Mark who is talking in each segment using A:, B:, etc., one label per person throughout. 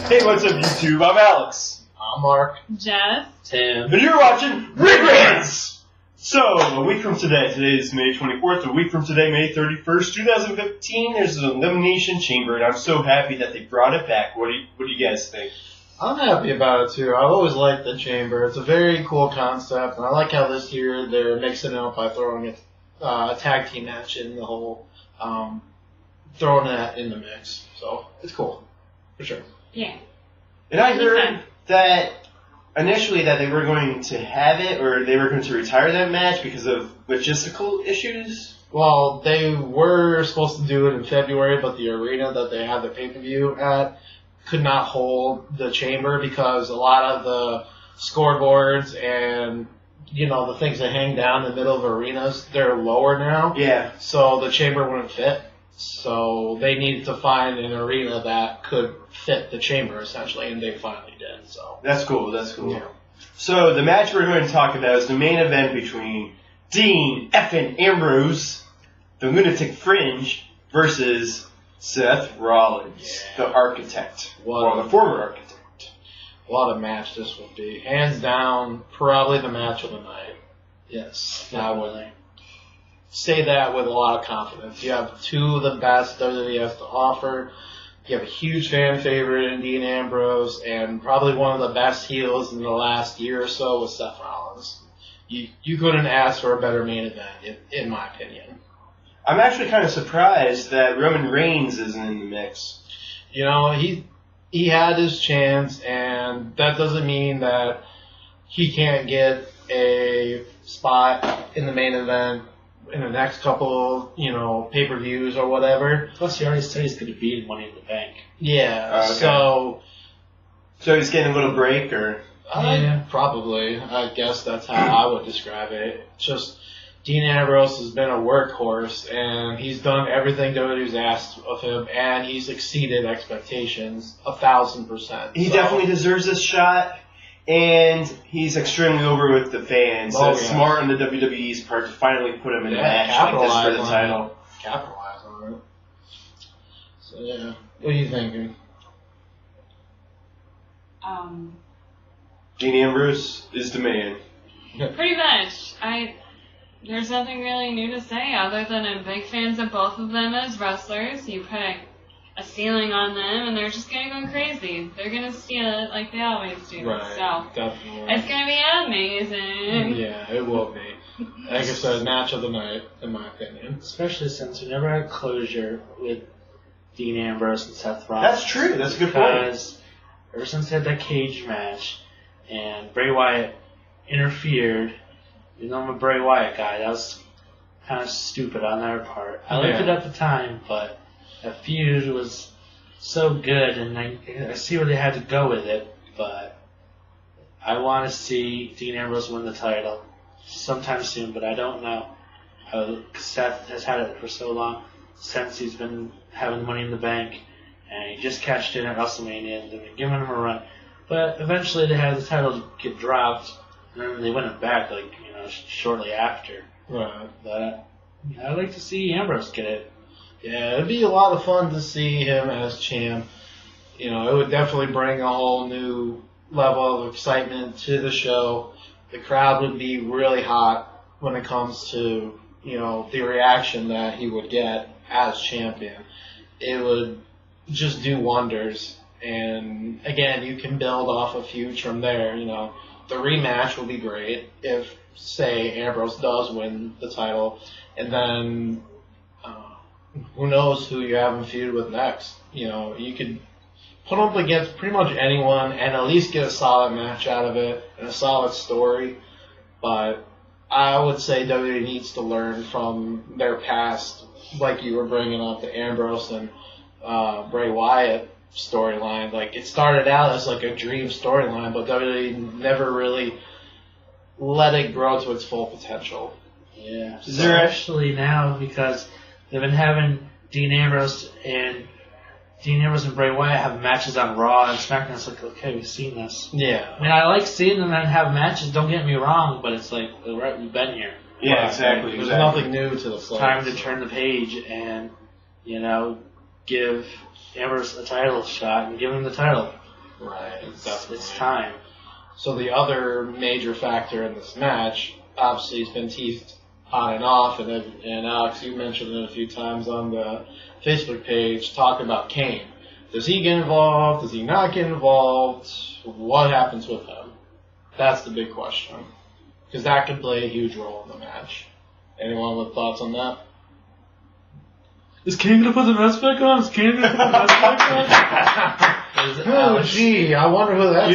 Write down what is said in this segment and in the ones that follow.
A: Hey, what's up, YouTube? I'm Alex.
B: I'm Mark.
C: Jess.
D: Tim.
A: And you're watching Rants! So, a week from today is May 24th, a week from today, May 31st, 2015, there's an Elimination Chamber, and I'm so happy that they brought it back. What do you guys think?
B: I'm happy about it too. I've always liked the chamber. It's a very cool concept, and I like how this year they're mixing it up by throwing a tag team match in the whole, throwing that in the mix. So, it's cool. For sure.
C: Yeah.
A: And I heard that initially that they were going to have it, or they were going to retire that match because of logistical issues.
B: Well, they were supposed to do it in February, but the arena that they had the pay-per-view at could not hold the chamber because a lot of the scoreboards and, you know, the things that hang down in the middle of arenas, they're lower now.
A: Yeah.
B: So the chamber wouldn't fit. So they needed to find an arena that could fit the chamber, essentially, and they finally did. So
A: That's cool, that's cool.
B: Yeah.
A: So the match we're going to talk about is the main event between Dean effing Ambrose, the Lunatic Fringe, versus Seth Rollins, the Architect, or the former Architect.
B: What a match this would be. Hands down, probably the match of the night. Yes, I would say that with a lot of confidence. You have two of the best WWE has to offer. You have a huge fan favorite in Dean Ambrose, and probably one of the best heels in the last year or so with Seth Rollins. You couldn't ask for a better main event, in my opinion.
A: I'm actually kind of surprised that Roman Reigns isn't in the mix.
B: You know, he had his chance, and that doesn't mean that he can't get a spot in the main event in the next couple, you know, pay-per-views or whatever.
D: Plus, he already said he's going to be in Money in the Bank.
B: Yeah,
A: okay. So he's getting a little break, or?
B: Yeah, probably. I guess that's how I would describe it. Just Dean Ambrose has been a workhorse, and he's done everything WWE's asked of him, and he's exceeded expectations 1,000%.
A: He definitely deserves this shot, and he's extremely over with the fans. So it's smart on the WWE's part to finally put him in a match like this for the title.
B: Capitalize on it. So yeah, what are you thinking?
A: Dean Ambrose is the man.
C: Pretty much. There's nothing really new to say other than I'm big fans of both of them as wrestlers. You put a ceiling on them and they're just gonna go crazy. They're gonna steal it like they always do.
B: Right,
C: so
B: definitely.
C: it's gonna be amazing.
B: Yeah, it will be. Like I said, match of the night, in my opinion.
D: Especially since we never had closure with Dean Ambrose and Seth Rollins.
A: That's true, that's a good point.
D: Because ever since they had that cage match, and Bray Wyatt interfered, you know I'm a Bray Wyatt guy, that was kind of stupid on their part. I liked it at the time, but that feud was so good, and I see where they had to go with it, but I want to see Dean Ambrose win the title sometime soon, but I don't know. Seth has had it for so long, since he's been having Money in the Bank, and he just cashed in at WrestleMania, and they've been giving him a run. But eventually they had the title get dropped, and then they win it back, like, you know, shortly after.
B: Right.
D: But I'd like to see Ambrose get it.
B: Yeah, it'd be a lot of fun to see him as champ. You know, it would definitely bring a whole new level of excitement to the show. The crowd would be really hot when it comes to, you know, the reaction that he would get as champion. It would just do wonders. And again, you can build off a feud from there. You know, the rematch will be great if, say, Ambrose does win the title, and then who knows who you have him feud with next. You know, you could put him up against pretty much anyone and at least get a solid match out of it and a solid story. But I would say WWE needs to learn from their past, like you were bringing up the Ambrose and Bray Wyatt storyline. Like, it started out as like a dream storyline, but WWE never really let it grow to its full potential.
D: Yeah. Especially now, because they've been having Dean Ambrose and Bray Wyatt have matches on Raw and SmackDown. It's like, okay, we've seen this.
B: Yeah.
D: I mean, I like seeing them and have matches, don't get me wrong, but it's like, right, we've been here.
A: Yeah, exactly.
B: There's nothing new to the flag.
D: Time to turn the page and, you know, give Ambrose a title shot and give him the title.
B: Right.
D: It's time.
B: So the other major factor in this match, obviously, has been teased on and off, and Alex, you mentioned it a few times on the Facebook page, talking about Kane. Does he get involved? Does he not get involved? What happens with him? That's the big question. Because that could play a huge role in the match. Anyone with thoughts on that?
D: Is Kane gonna put the mask back on? Is Kane gonna put the mask back on?
B: Oh, gee, I wonder who that's.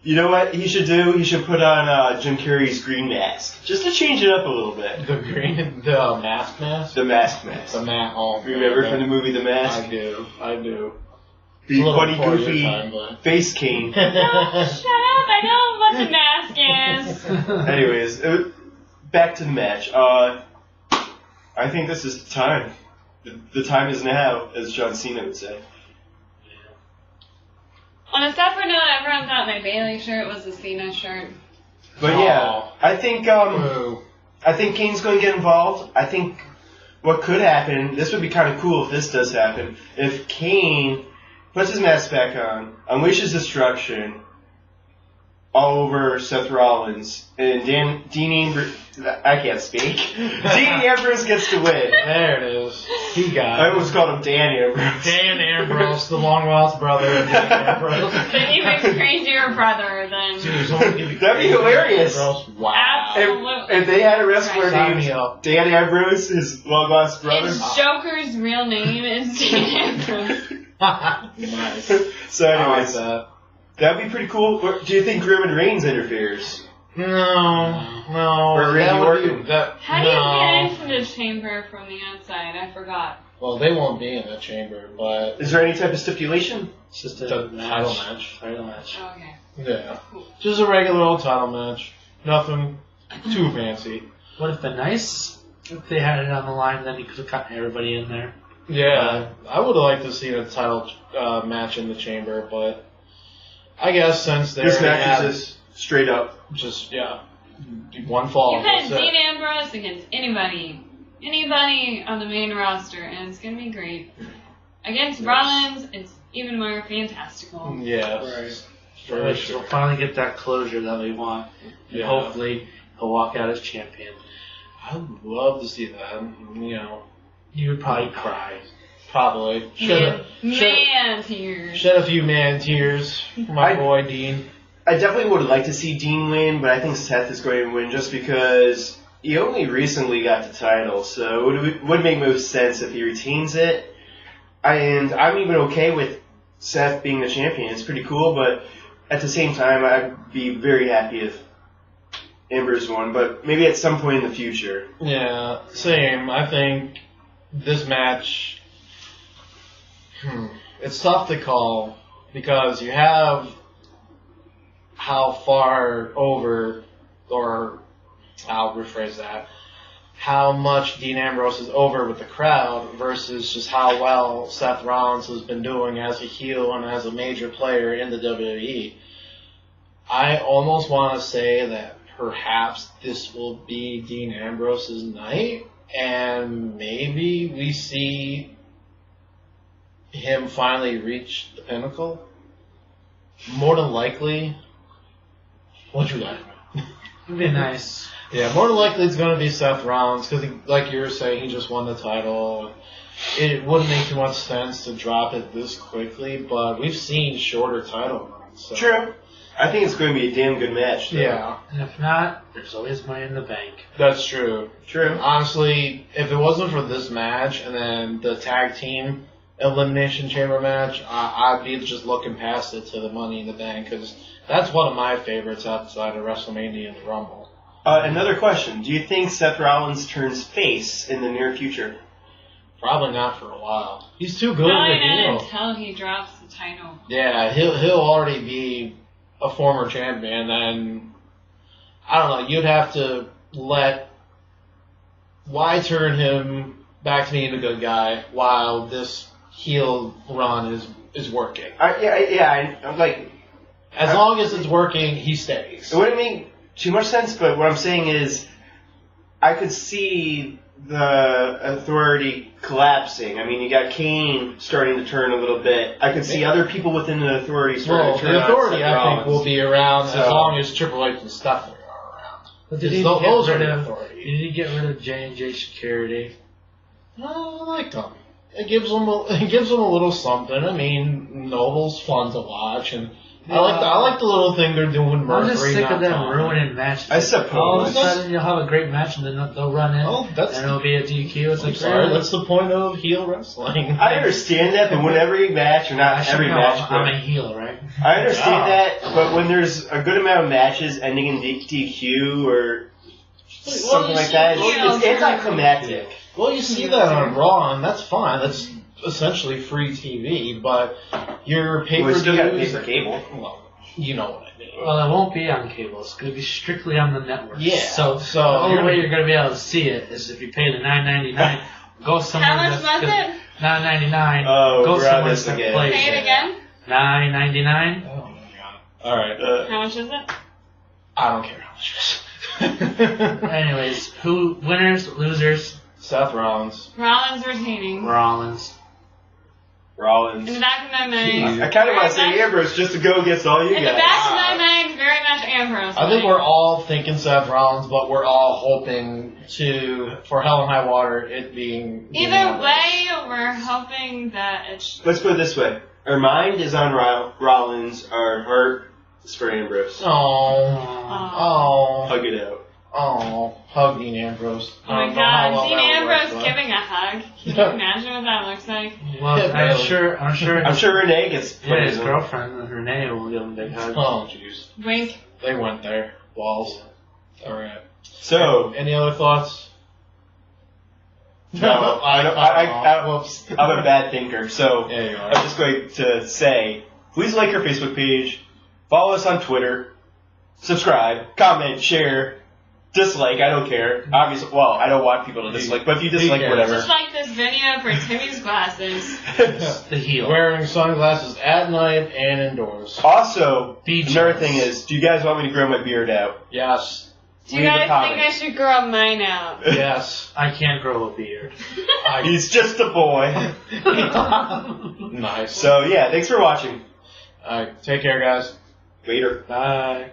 A: You know what he should do? He should put on Jim Carrey's green mask. Just to change it up a little bit.
B: The mask?
A: The mask.
B: The mask. Oh,
A: remember from the movie The Mask?
B: I do.
A: The funny, goofy
B: time,
A: face Kane.
C: No, shut up! I know what the mask is.
A: Anyways, back to the match. I think this is the time. The time is now, as John Cena would say.
C: On a separate note, everyone thought my Bailey shirt was a Cena shirt.
A: But yeah, I think Kane's going to get involved. I think what could happen, this would be kind of cool if this does happen, if Kane puts his mask back on, unleashes destruction all over Seth Rollins, and Dean Ambrose, I can't speak. Dean Ambrose gets to win.
B: There it is. He got it.
A: I almost called him Dan Ambrose.
B: Dan Ambrose, the long lost brother of Dan Ambrose.
C: The even crazier brother than.
A: That'd be hilarious.
B: Wow.
C: Absolutely.
A: If they had a wrestler
B: Sign
A: named
B: me up.
A: Dan Ambrose, his long lost brother.
C: His Joker's real name is Dan Ambrose.
B: Nice.
A: So
B: I like
A: anyways,
B: that.
A: that'd be pretty cool. Do you think Roman Reigns interferes?
B: No.
A: Or Randy
B: That would
A: Orton?
B: be,
C: How do you get into the chamber from the outside? I forgot.
B: Well, they won't be in the chamber, but
A: Is there any type of stipulation?
D: It's just
B: the
D: a
B: title match.
D: Title match.
C: Okay.
B: Yeah. Just a regular old title match. Nothing too fancy.
D: Would have been nice if they had it on the line, then you could have gotten everybody in there.
B: Yeah, I would have liked to see a title match in the chamber, but I guess since they
A: This
B: already
A: match
B: have
A: is just straight up.
B: just one fall.
C: You put
B: that's it.
C: Dean Ambrose against anybody on the main roster, and it's gonna be great. Against Rollins, it's even more fantastical.
B: Yeah,
D: Right.
B: for
D: We'll
B: sure.
D: finally get that closure that we want. And
B: Yeah.
D: hopefully he'll walk out as champion.
B: I would love to see that. You know,
D: You would probably cry.
B: probably
C: Man tears.
B: shed a few man tears for my boy Dean.
A: I definitely would like to see Dean win, but I think Seth is going to win just because he only recently got the title, so it would make most sense if he retains it. And I'm even okay with Seth being the champion. It's pretty cool, but at the same time, I'd be very happy if Ambrose won, but maybe at some point in the future.
B: Yeah, same. I think this match, it's tough to call because you have how far over, or I'll rephrase that, how much Dean Ambrose is over with the crowd versus just how well Seth Rollins has been doing as a heel and as a major player in the WWE. I almost want to say that perhaps this will be Dean Ambrose's night, and maybe we see him finally reach the pinnacle. More than likely, what'd you like?
D: It'd be nice.
B: Yeah, more than likely it's going to be Seth Rollins because, like you were saying, he just won the title. It wouldn't make too much sense to drop it this quickly, but we've seen shorter title runs. So.
A: True. I think it's going to be a damn good match, though.
B: Yeah,
D: And if not, there's always money in the bank.
B: that's true.
A: True.
B: Honestly, if it wasn't for this match and then the tag team elimination chamber match, I'd be just looking past it to the Money in the Bank because that's one of my favorites outside of WrestleMania and the Rumble.
A: Another question. Do you think Seth Rollins turns face in the near future?
B: Probably not for a while. He's too good
C: Probably
B: of a
C: not
B: heel.
C: until he drops the title.
B: Yeah, he'll already be a former champion, and I don't know. You'd have to why turn him back to being a good guy while this heel run is working?
A: I'm like,
B: As long as it's working, he stays.
A: it wouldn't make too much sense, but what I'm saying is, I could see the Authority collapsing. I mean, you got Kane starting to turn a little bit. I could see other people within the Authority starting to turn.
B: The Authority,
A: Seth
B: I think,
A: Rollins.
B: will be around as long as Triple H and Stephanie are around.
D: But did he
B: Those
D: get
B: are
D: rid
B: the
D: of?
B: Authority.
D: Did he get rid of J&J Security?
B: I like them. It gives them a little something. I mean, Noble's fun to watch, and I like the little thing they're doing.
D: I'm just
B: Mercury,
D: sick of
B: not
D: them
B: Tom.
D: ruining matches.
A: I suppose.
D: All of a sudden you'll have a great match and then they'll run in
B: Oh,
D: and
B: that's
D: it'll be a DQ. It's
B: I'm
D: like,
B: sorry,
D: really?
B: that's the point of heel wrestling.
A: I understand that, but when every match, or not every match,
D: I'm
A: but
D: a heel, right?
A: I understand
B: Yeah.
A: that, but when there's a good amount of matches ending in DQ or something like that, it's anticlimactic.
B: Well, you see that on Raw, and that's fine. That's essentially free TV, but your pay
A: We
B: per
A: still got to pay
B: views.
A: for cable.
B: Well, you know what I mean.
D: Well, it won't be on cable. It's going to be strictly on the network.
B: Yeah,
D: So
B: so
D: the only
B: you're-
D: way you're going to be able to see it is if you pay the $9.99. Go somewhere.
C: How much was it?
D: $9.99.
A: Oh,
D: Go
A: grab
D: somewhere
A: this
D: that
A: again.
D: plays
C: Say it
D: it.
C: again.
D: $9.99.
B: Oh my god! All right,
C: How much is it?
B: I don't care how much it is.
D: Anyways, winners, losers?
B: Seth Rollins.
C: Rollins retaining.
D: Rollins.
A: Rollins.
C: In the back of my mind.
A: I kind of want to say Ambrose just to go against all you
C: In the
A: guys.
C: back of my mind, very much Ambrose.
B: I think we're all thinking Seth Rollins, but we're all hoping for Hell and High Water it being.
C: Either way, we're hoping that it's.
A: Let's put it this way. Our mind is on Rollins, our heart is for Ambrose.
B: Oh,
A: Hug it out.
B: hug Dean Ambrose.
C: Oh my god, Dean Ambrose giving a hug. Can you imagine what that looks like?
D: Well,
B: Yeah,
D: I'm
B: barely.
D: sure.
A: I'm sure Renee gets
D: Yeah, his
A: poisoned.
D: girlfriend, Renee, will give him a big hug.
B: Oh, jeez.
C: Wink.
B: They went there. Balls. All right.
A: So,
B: Any other thoughts?
A: no,
B: Whoops.
A: I'm a bad thinker, so
B: Yeah, you are.
A: I'm just going to say, please like our Facebook page, follow us on Twitter, subscribe, comment, share, dislike, I don't care. Obviously, well, I don't want people to dislike, but if you dislike,
B: cares?
A: whatever.
C: Just like this video for Timmy's glasses.
D: The heel.
B: Wearing sunglasses at night and indoors.
A: Also,
D: Beach
A: another
D: house.
A: thing is, do you guys want me to grow my beard out?
B: Yes.
C: Do you
A: Leave a
C: guys
A: comment.
C: think I should grow mine out?
B: Yes.
D: I can't grow a beard.
A: He's just a boy.
B: Nice.
A: So, yeah, thanks for watching.
B: All right. Take care, guys.
A: Later.
D: Bye.